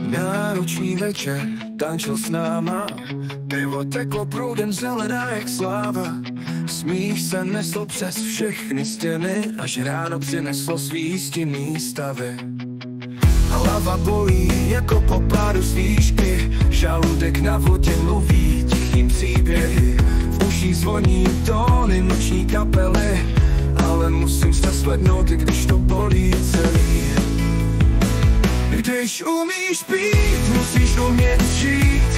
Náročný večer, tančil s náma, pivo teklo proudem zelená jak sláva. Smích se nesl přes všechny stěny, až ráno přineslo svý stinný stavy. Hlava bolí jako po pádu z výšky, žaludek na vodě mluví tichým příběhy. V uších zvoní tóny noční kapely, ale musím se slednout, i když to bolí celý. Když umíš pít, musíš umět žít.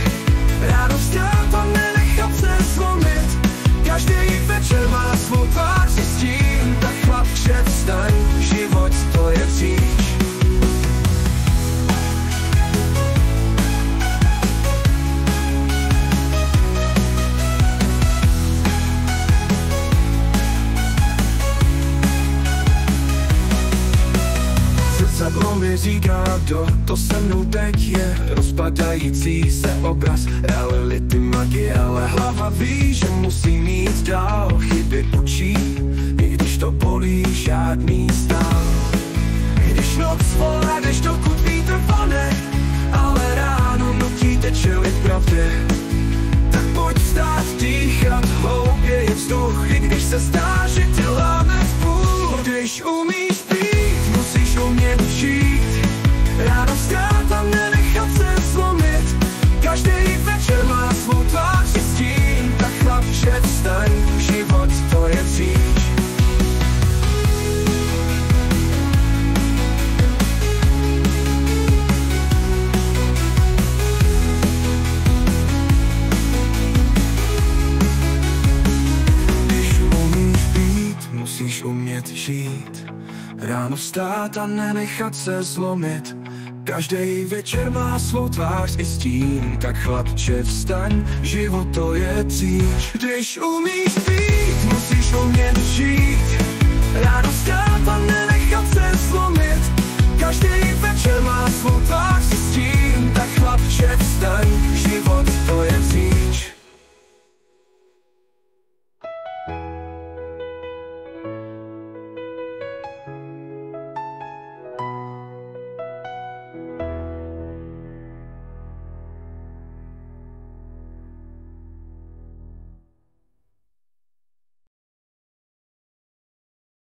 Ráno vstát a nenechat se zlomit. Každý večer má svou tvář s tím, tak chlapče vstaň, život to je příč. Sadlo mi říká, kdo to se mnou teď je. Rozpadající se obraz reality magie, ale hlava ví, že musí mít dál. Chyby učí, i když to bolí, žádný stál. Když noc volá, když dokud vítr vane, ale ráno nutíte čelit pravdě. Tak pojď vstát, dýchat, hloubě je vzduch, i když se zdá, že tě láme v půl. Když umíš pít, musíš umět žít. Ráno vstát a nenechat se zlomit. Každý večer má svou tvář s tím, tak chlapče vstaň, život to je příč. Když umíš pít, musíš umět žít. Ráno vstát a nenechat se zlomit. Každý večer má svou tvář i stín, tak chlapče vstaň, život to je příč. Když umíš pít, musíš umět žít.